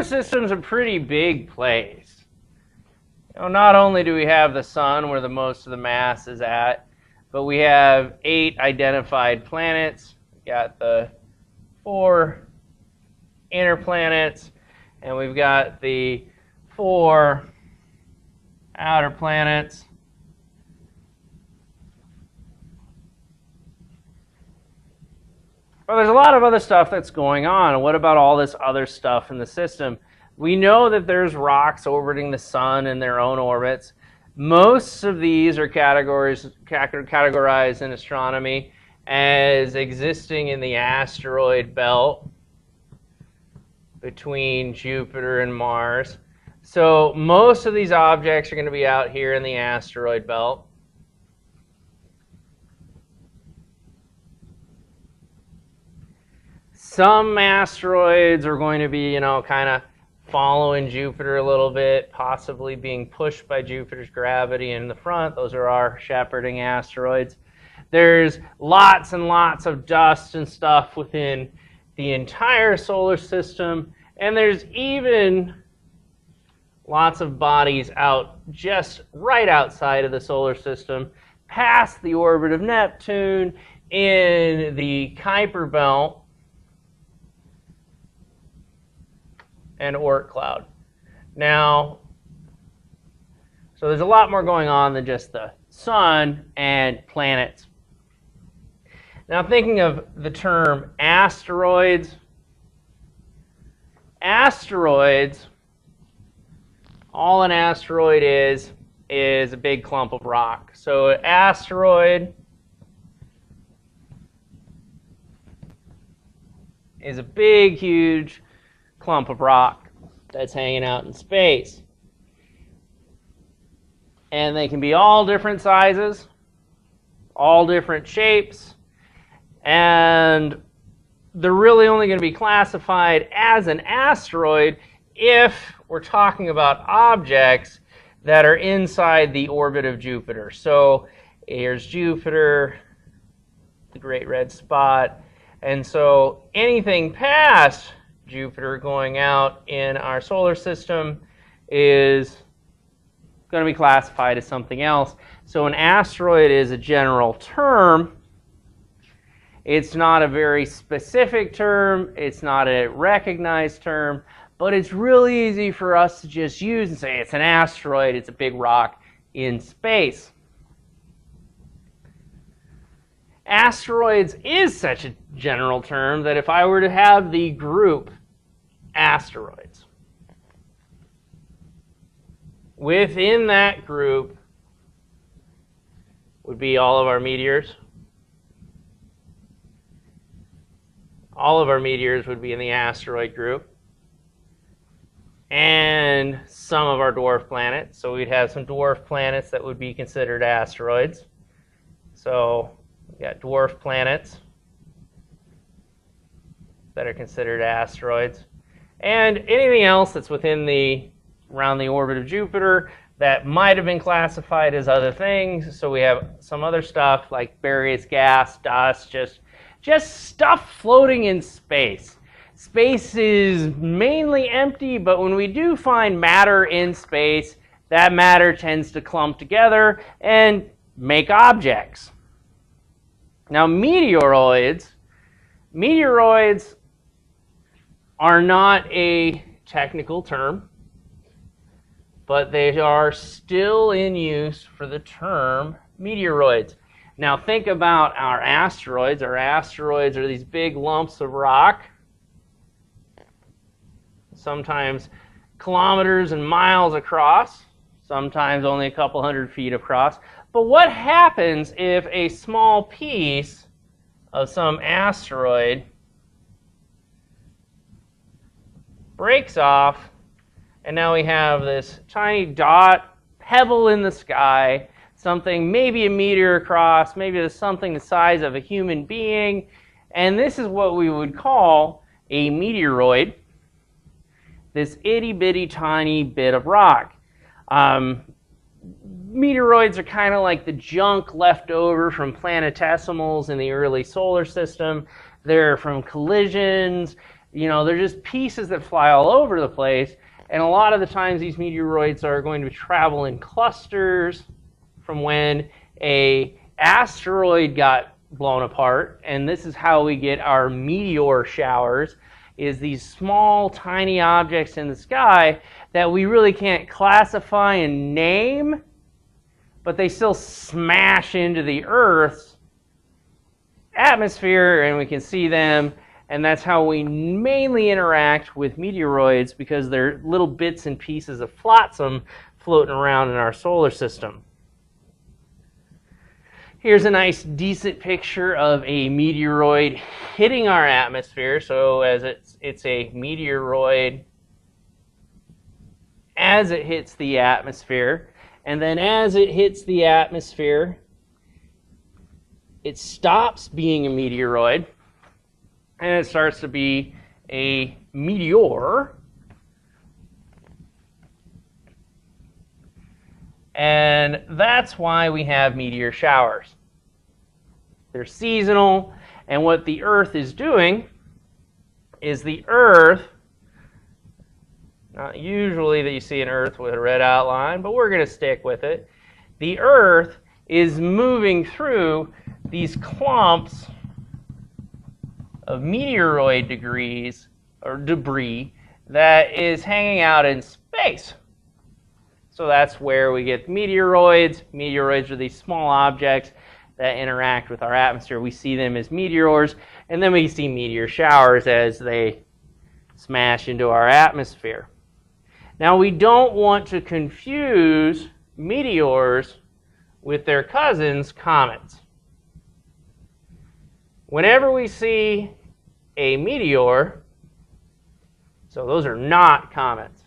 solar system's a pretty big place. You know, not only do we have the sun where the most of the mass is at, but we have 8 identified planets. We've got the 4 inner planets, and we've got the 4 outer planets. Well, there's a lot of other stuff that's going on. What about all this other stuff in the system? We know that there's rocks orbiting the sun in their own orbits. Most of these are categorized in astronomy as existing in the asteroid belt between Jupiter and Mars. So most of these objects are going to be out here in the asteroid belt. Some asteroids are going to be, kind of following Jupiter a little bit, possibly being pushed by Jupiter's gravity in the front. Those are our shepherding asteroids. There's lots and lots of dust and stuff within the entire solar system, and there's even lots of bodies out just right outside of the solar system, past the orbit of Neptune, in the Kuiper belt and Oort cloud. Now, so there's a lot more going on than just the sun and planets. Now, thinking of the term asteroids, all an asteroid is a big clump of rock. So an asteroid is a big, huge clump of rock that's hanging out in space. And they can be all different sizes, all different shapes, and they're really only going to be classified as an asteroid if we're talking about objects that are inside the orbit of Jupiter. So here's Jupiter, the great red spot, and so anything past Jupiter going out in our solar system is going to be classified as something else. So an asteroid is a general term. It's not a very specific term. It's not a recognized term, but it's really easy for us to just use and say it's an asteroid, it's a big rock in space. Asteroids is such a general term that if I were to have the group asteroids, within that group would be all of our meteors. All of our meteors would be in the asteroid group. And some of our dwarf planets. So we'd have some dwarf planets that would be considered asteroids. So we've got dwarf planets that are considered asteroids. And anything else that's around the orbit of Jupiter that might have been classified as other things. So we have some other stuff like various gas, dust, just stuff floating in space. Space is mainly empty, but when we do find matter in space, that matter tends to clump together and make objects. Now, meteoroids are not a technical term, but they are still in use for the term meteoroids. Now think about our asteroids. Our asteroids are these big lumps of rock, sometimes kilometers and miles across, sometimes only a couple hundred feet across. But what happens if a small piece of some asteroid breaks off, and now we have this tiny dot, pebble in the sky, something maybe a meter across, maybe something the size of a human being, and this is what we would call a meteoroid, this itty-bitty tiny bit of rock. Meteoroids are kind of like the junk left over from planetesimals in the early solar system. They're from collisions. They're just pieces that fly all over the place. And a lot of the times these meteoroids are going to travel in clusters from when a asteroid got blown apart. And this is how we get our meteor showers, is these small, tiny objects in the sky that we really can't classify and name, but they still smash into the Earth's atmosphere and we can see them. And that's how we mainly interact with meteoroids, because they're little bits and pieces of flotsam floating around in our solar system. Here's a nice, decent picture of a meteoroid hitting our atmosphere. So as it's a meteoroid as it hits the atmosphere. And then as it hits the atmosphere, it stops being a meteoroid. And it starts to be a meteor. And that's why we have meteor showers. They're seasonal, and what the Earth is doing is the Earth, not usually that you see an Earth with a red outline, but we're going to stick with it. The Earth is moving through these clumps of meteoroid debris that is hanging out in space. So that's where we get meteoroids. Meteoroids are these small objects that interact with our atmosphere. We see them as meteors, and then we see meteor showers as they smash into our atmosphere. Now, we don't want to confuse meteors with their cousins, comets. Whenever we see a meteor, so those are not comets.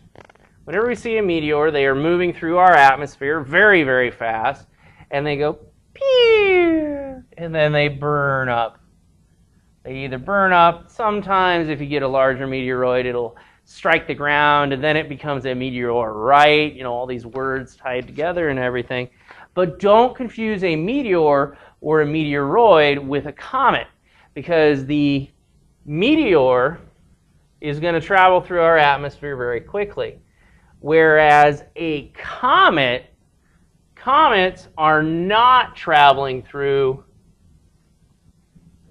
Whenever we see a meteor, they are moving through our atmosphere very, very fast, and they go pew, and then they burn up. They either burn up, sometimes if you get a larger meteoroid, it'll strike the ground, and then it becomes a meteorite, all these words tied together and everything. But don't confuse a meteor or a meteoroid with a comet, because the meteor is going to travel through our atmosphere very quickly. Whereas a comets are not traveling through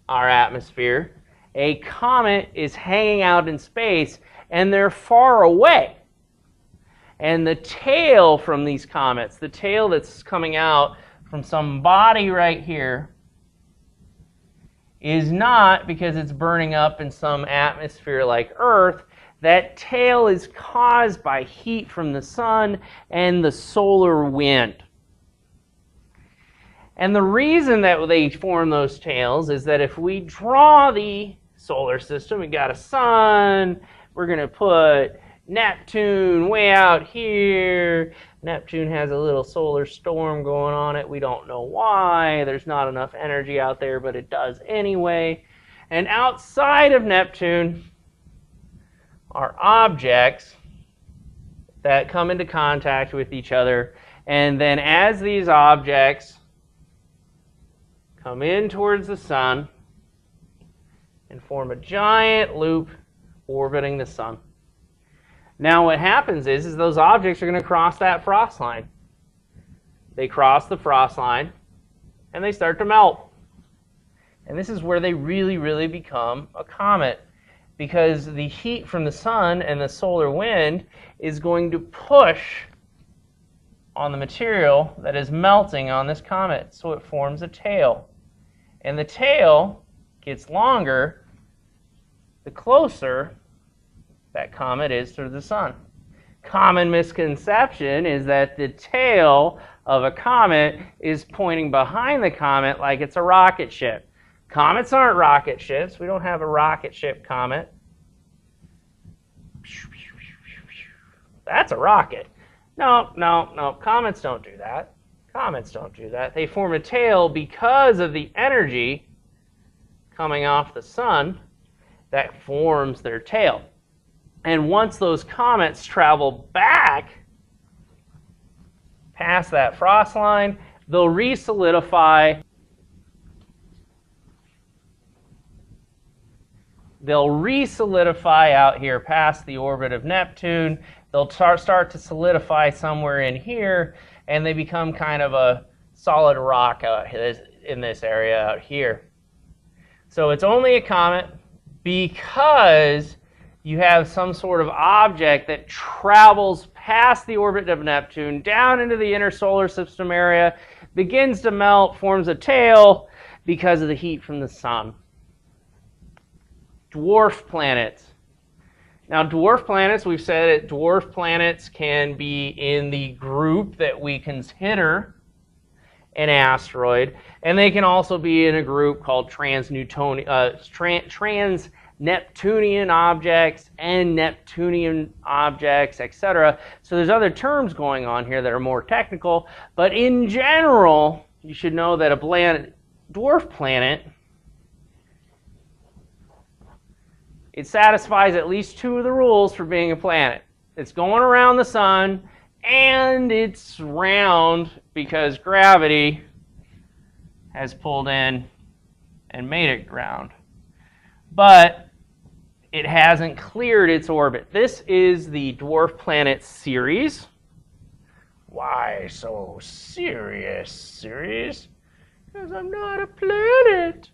our atmosphere. A comet is hanging out in space, and they're far away. And the tail from these comets, the tail that's coming out from some body right here, is not because it's burning up in some atmosphere like Earth. That tail is caused by heat from the sun and the solar wind. And the reason that they form those tails is that if we draw the solar system, we got a sun, we're going to put Neptune way out here. Neptune has a little solar storm going on it. We don't know why. There's not enough energy out there, but it does anyway. And outside of Neptune are objects that come into contact with each other. And then as these objects come in towards the sun and form a giant loop orbiting the sun. Now what happens is those objects are going to cross that frost line. They cross the frost line and they start to melt. And this is where they really, really become a comet, because the heat from the sun and the solar wind is going to push on the material that is melting on this comet. So it forms a tail. And the tail gets longer the closer that comet is to the sun. Common misconception is that the tail of a comet is pointing behind the comet like it's a rocket ship. Comets aren't rocket ships. We don't have a rocket ship comet. That's a rocket. No. Comets don't do that. Comets don't do that. They form a tail because of the energy coming off the sun that forms their tail. And once those comets travel back past that frost line, they'll re-solidify they'll re-solidify out here past the orbit of Neptune. They'll start to solidify somewhere in here, and they become kind of a solid rock out in this area out here. So it's only a comet because you have some sort of object that travels past the orbit of Neptune, down into the inner solar system area, begins to melt, forms a tail because of the heat from the sun. Dwarf planets. Now, dwarf planets, we've said that dwarf planets can be in the group that we consider an asteroid, and they can also be in a group called trans-Neptunian objects and Neptunian objects, etc. So there's other terms going on here that are more technical, but in general, you should know that a dwarf planet, it satisfies at least two of the rules for being a planet. It's going around the sun, and it's round because gravity has pulled in and made it round. But it hasn't cleared its orbit. This is the dwarf planet Ceres. Why so serious, Ceres? Because I'm not a planet.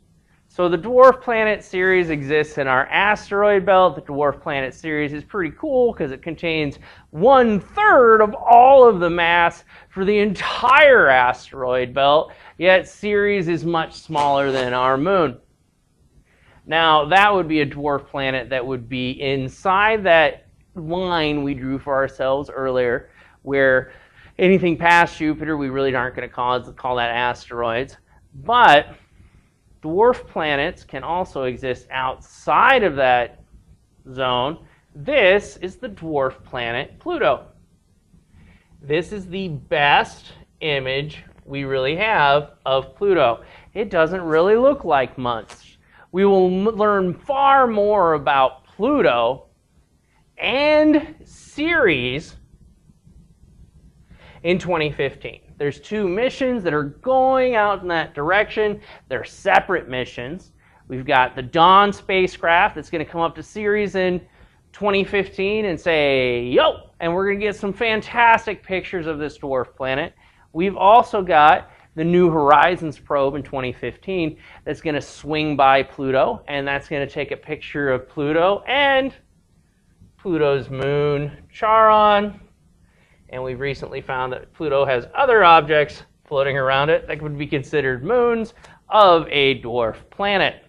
So the dwarf planet Ceres exists in our asteroid belt. The dwarf planet Ceres is pretty cool because it contains 1/3 of all of the mass for the entire asteroid belt, yet Ceres is much smaller than our moon. Now, that would be a dwarf planet that would be inside that line we drew for ourselves earlier, where anything past Jupiter we really aren't going to call that asteroids. But dwarf planets can also exist outside of that zone. This is the dwarf planet Pluto. This is the best image we really have of Pluto. It doesn't really look like much. We will learn far more about Pluto and Ceres in 2015. There's 2 missions that are going out in that direction. They're separate missions. We've got the Dawn spacecraft that's going to come up to Ceres in 2015 and say, yo, and we're going to get some fantastic pictures of this dwarf planet. We've also got the New Horizons probe in 2015 that's going to swing by Pluto, and that's going to take a picture of Pluto and Pluto's moon, Charon. And we've recently found that Pluto has other objects floating around it that would be considered moons of a dwarf planet.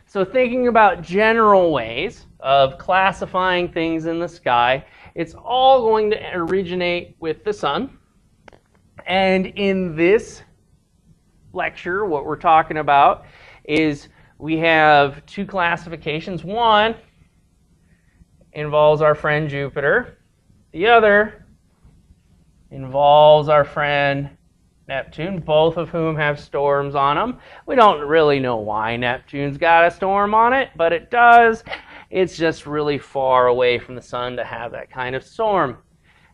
So thinking about general ways of classifying things in the sky, it's all going to originate with the sun. And in this lecture, what we're talking about is we have 2 classifications. One involves our friend Jupiter. The other involves our friend Neptune, both of whom have storms on them. We don't really know why Neptune's got a storm on it, but it does. It's just really far away from the sun to have that kind of storm.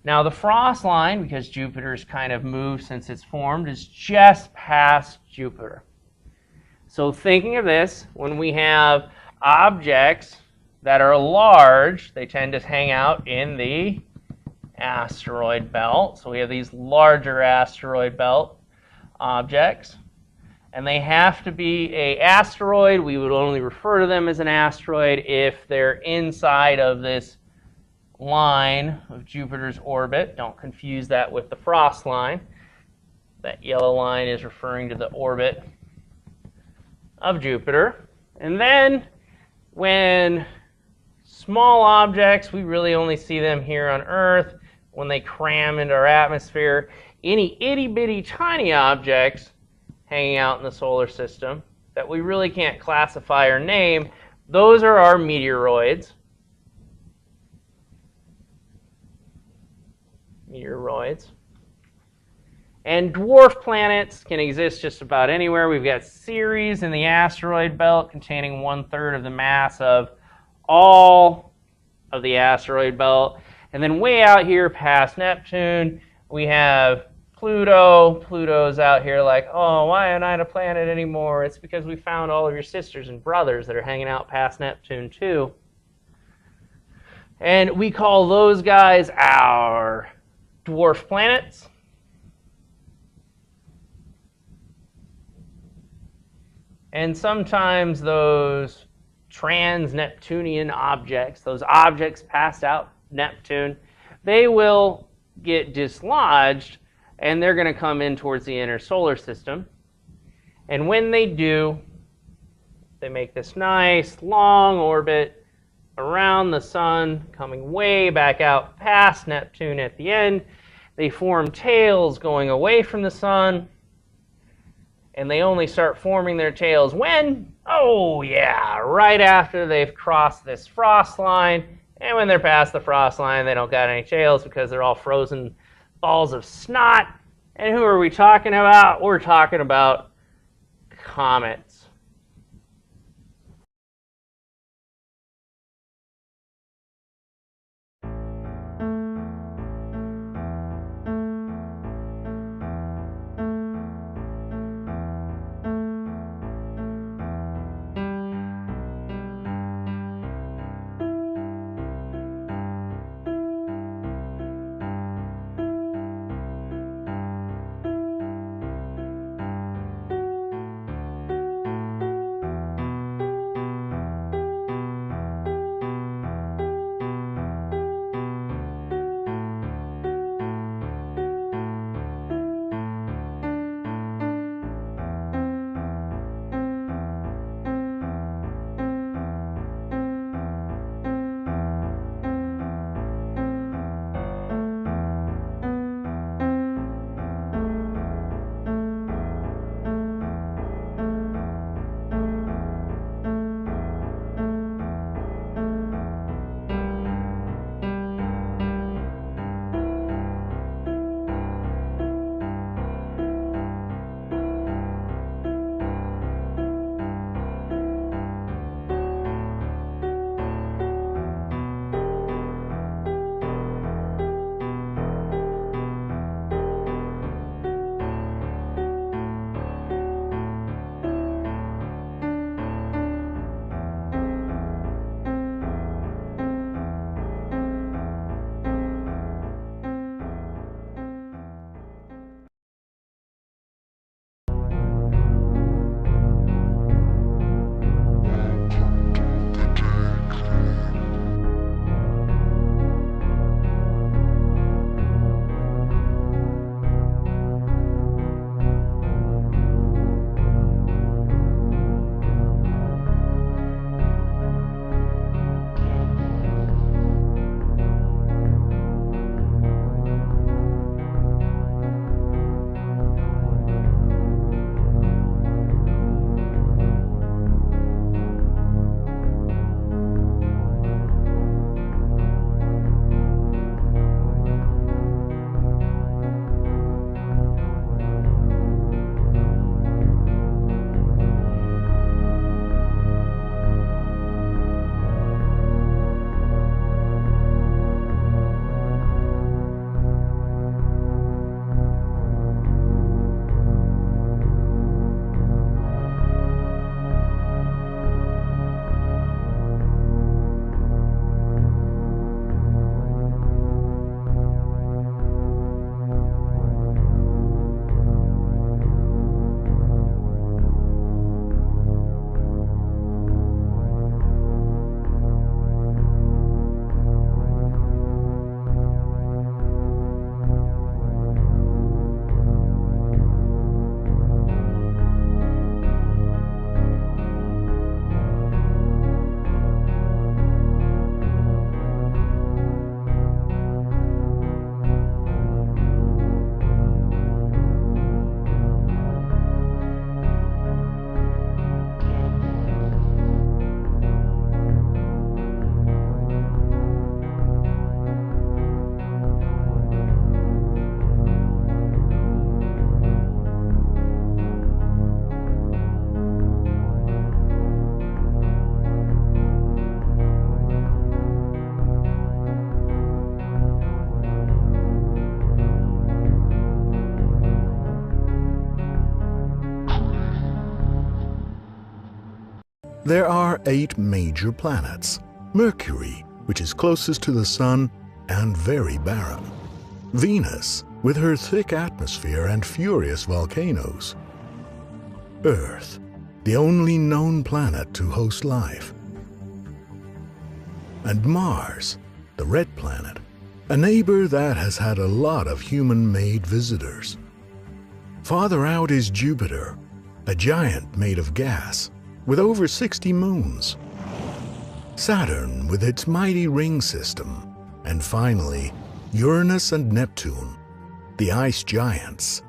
Now the frost line, because Jupiter's kind of moved since it's formed, is just past Jupiter. So thinking of this, when we have objects that are large, they tend to hang out in the asteroid belt. So we have these larger asteroid belt objects, and they have to be an asteroid. We would only refer to them as an asteroid if they're inside of this line of Jupiter's orbit. Don't confuse that with the frost line. That yellow line is referring to the orbit of Jupiter. And then when small objects, we really only see them here on Earth when they cram into our atmosphere. Any itty-bitty tiny objects hanging out in the solar system that we really can't classify or name, those are our meteoroids. And dwarf planets can exist just about anywhere. We've got Ceres in the asteroid belt containing 1/3 of the mass of all of the asteroid belt. And then way out here past Neptune, we have Pluto. Pluto's out here like, oh, why am I not a planet anymore? It's because we found all of your sisters and brothers that are hanging out past Neptune too. And we call those guys our dwarf planets. And sometimes those trans-Neptunian objects, those objects passed out Neptune, they will get dislodged and they're going to come in towards the inner solar system. And when they do, they make this nice long orbit around the sun, coming way back out past Neptune at the end. They form tails going away from the sun. And they only start forming their tails when? Oh yeah, right after they've crossed this frost line. And when they're past the frost line, they don't got any tails because they're all frozen balls of snot. And who are we talking about? We're talking about comets. There are 8 major planets. Mercury, which is closest to the Sun and very barren. Venus, with her thick atmosphere and furious volcanoes. Earth, the only known planet to host life. And Mars, the red planet, a neighbor that has had a lot of human-made visitors. Farther out is Jupiter, a giant made of gas, with over 60 moons. Saturn with its mighty ring system, and finally, Uranus and Neptune, the ice giants.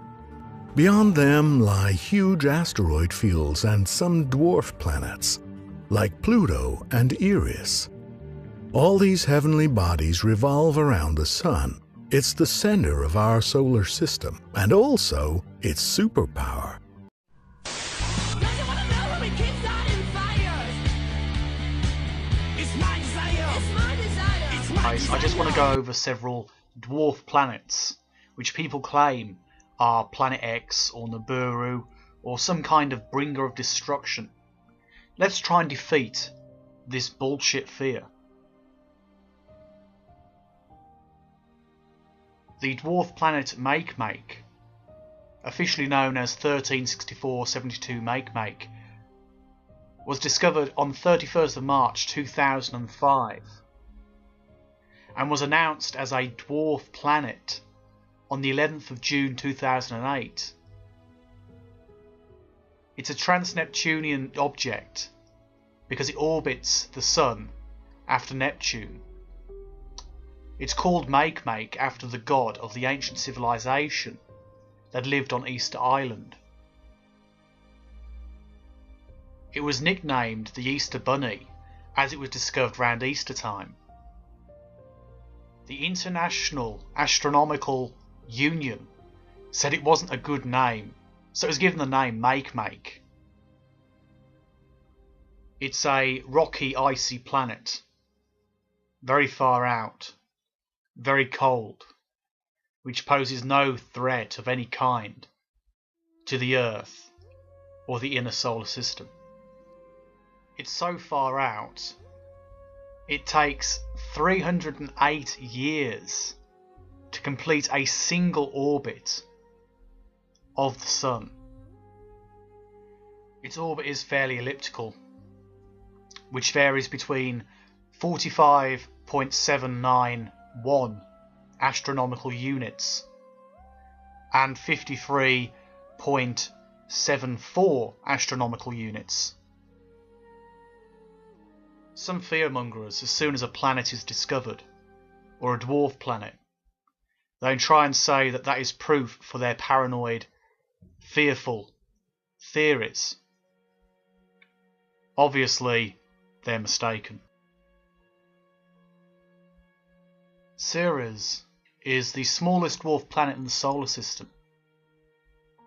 Beyond them lie huge asteroid fields and some dwarf planets, like Pluto and Eris. All these heavenly bodies revolve around the Sun. It's the center of our solar system, and also its superpower. I just want to go over several dwarf planets, which people claim are Planet X or Nibiru or some kind of bringer of destruction. Let's try and defeat this bullshit fear. The dwarf planet Makemake, officially known as 136472 Makemake, was discovered on 31st of March 2005 and was announced as a dwarf planet on the 11th of June 2008. It's a trans-Neptunian object because it orbits the Sun after Neptune. It's called Makemake after the god of the ancient civilization that lived on Easter Island. It was nicknamed the Easter Bunny as it was discovered around Easter time. The International Astronomical Union said it wasn't a good name, so it was given the name Makemake. It's a rocky, icy planet, very far out, very cold, which poses no threat of any kind to the Earth or the inner solar system. It's so far out, it takes 308 years to complete a single orbit of the Sun. Its orbit is fairly elliptical, which varies between 45.791 astronomical units and 53.74 astronomical units. Some fearmongers, as soon as a planet is discovered, or a dwarf planet, they try and say that that is proof for their paranoid, fearful theories. Obviously, they're mistaken. Ceres is the smallest dwarf planet in the solar system,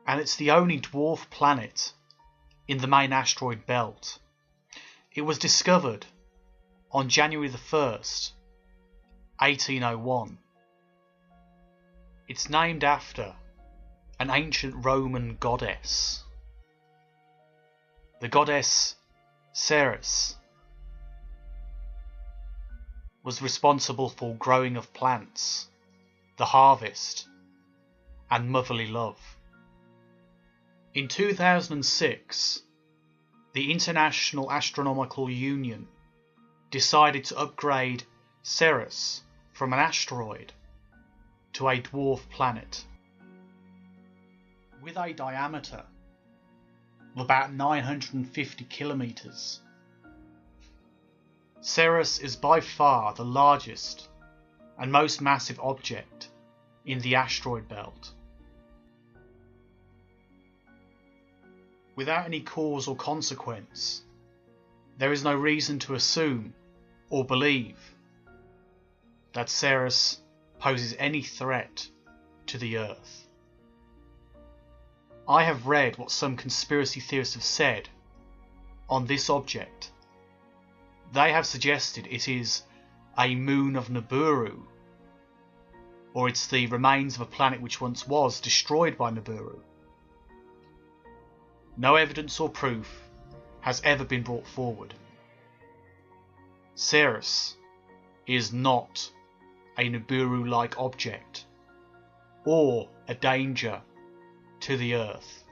and it's the only dwarf planet in the main asteroid belt. It was discovered on January the 1st, 1801. It's named after an ancient Roman goddess, the goddess Ceres. Was responsible for growing of plants, the harvest, and motherly love. In 2006, the International Astronomical Union decided to upgrade Ceres from an asteroid to a dwarf planet. With a diameter of about 950 kilometers, Ceres is by far the largest and most massive object in the asteroid belt. Without any cause or consequence, there is no reason to assume or believe that Ceres poses any threat to the Earth. I have read what some conspiracy theorists have said on this object. They have suggested it is a moon of Nibiru, or it's the remains of a planet which once was destroyed by Nibiru. No evidence or proof has ever been brought forward. Ceres is not a Nibiru-like object or a danger to the Earth.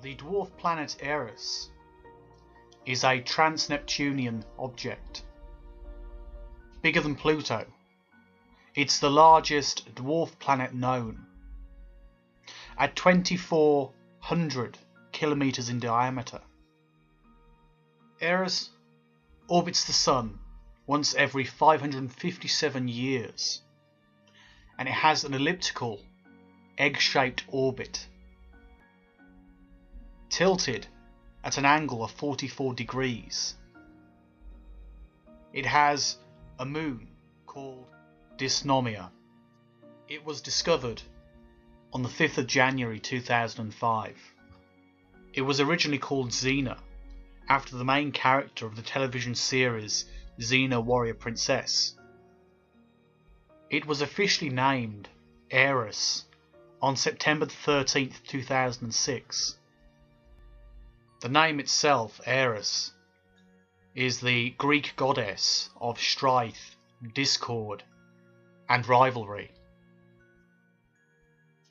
The dwarf planet Ceres is a trans-Neptunian object, bigger than Pluto. It's the largest dwarf planet known. At 2,400 kilometers in diameter, Ceres orbits the Sun once every 557 years, and it has an elliptical, egg-shaped orbit, tilted at an angle of 44 degrees. It has a moon called Dysnomia. It was discovered on the 5th of January 2005. It was originally called Xena, after the main character of the television series Xena Warrior Princess. It was officially named Ceres on September 13th, 2006. The name itself, Ceres, is the Greek goddess of strife, discord, and rivalry.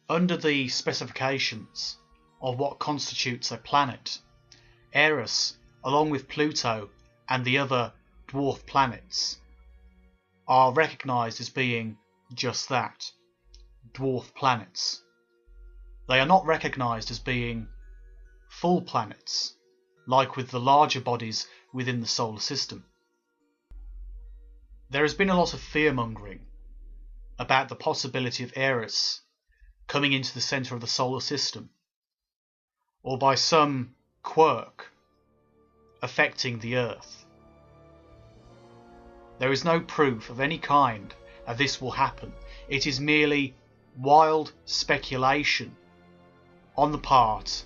Under the specifications of what constitutes a planet, Ceres, along with Pluto and the other dwarf planets, are recognised as being just that, dwarf planets. They are not recognised as being full planets, like with the larger bodies within the solar system. There has been a lot of fear-mongering about the possibility of Ceres coming into the centre of the solar system, or by some quirk affecting the Earth. There is no proof of any kind that this will happen. It is merely wild speculation on the part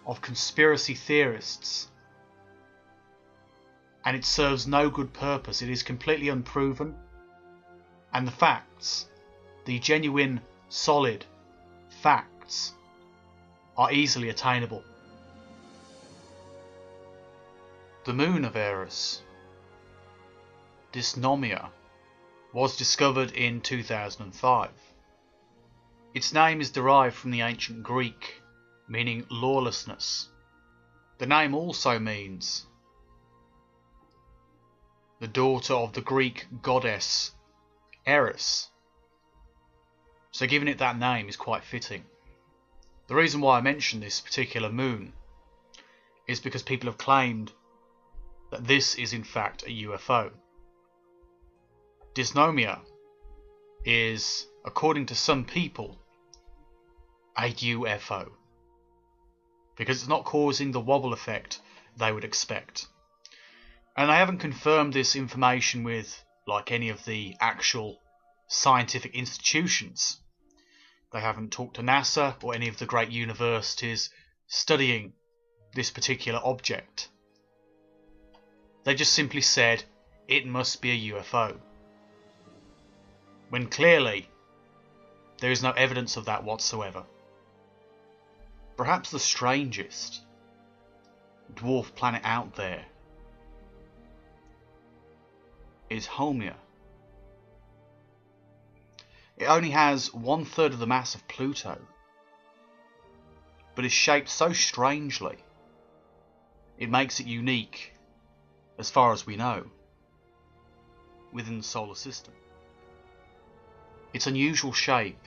of conspiracy theorists, and it serves no good purpose. It is completely unproven, and the facts, the genuine, solid facts, are easily attainable. The moon of Ceres, Dysnomia, was discovered in 2005. Its name is derived from the ancient Greek, meaning lawlessness. The name also means the daughter of the Greek goddess Ceres, so giving it that name is quite fitting. The reason why I mention this particular moon is because people have claimed that this is in fact a UFO. Dysnomia is, according to some people, a UFO, because it's not causing the wobble effect they would expect. And they haven't confirmed this information with, like, any of the actual scientific institutions. They haven't talked to NASA or any of the great universities studying this particular object. They just simply said it must be a UFO, when clearly there is no evidence of that whatsoever. Perhaps the strangest dwarf planet out there is Haumea. It only has 1/3 of the mass of Pluto, but is shaped so strangely it makes it unique, as far as we know, within the solar system. Its unusual shape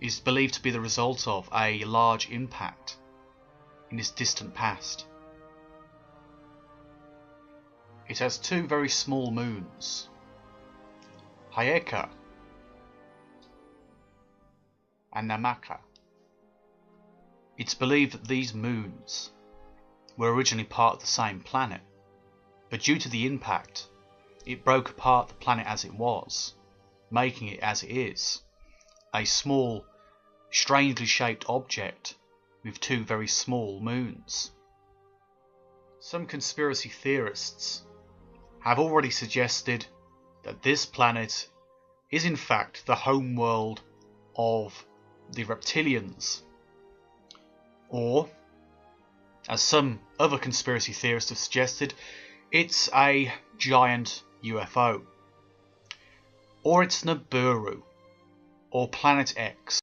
is believed to be the result of a large impact in its distant past. It has two very small moons, Hyeka and Namaka. It's believed that these moons were originally part of the same planet, but due to the impact, it broke apart the planet as it was, making it as it is, a small, strangely shaped object with two very small moons. Some conspiracy theorists have already suggested that this planet is in fact the homeworld of the reptilians, or As some other conspiracy theorists have suggested, it's a giant UFO. Or it's Nibiru, or Planet X.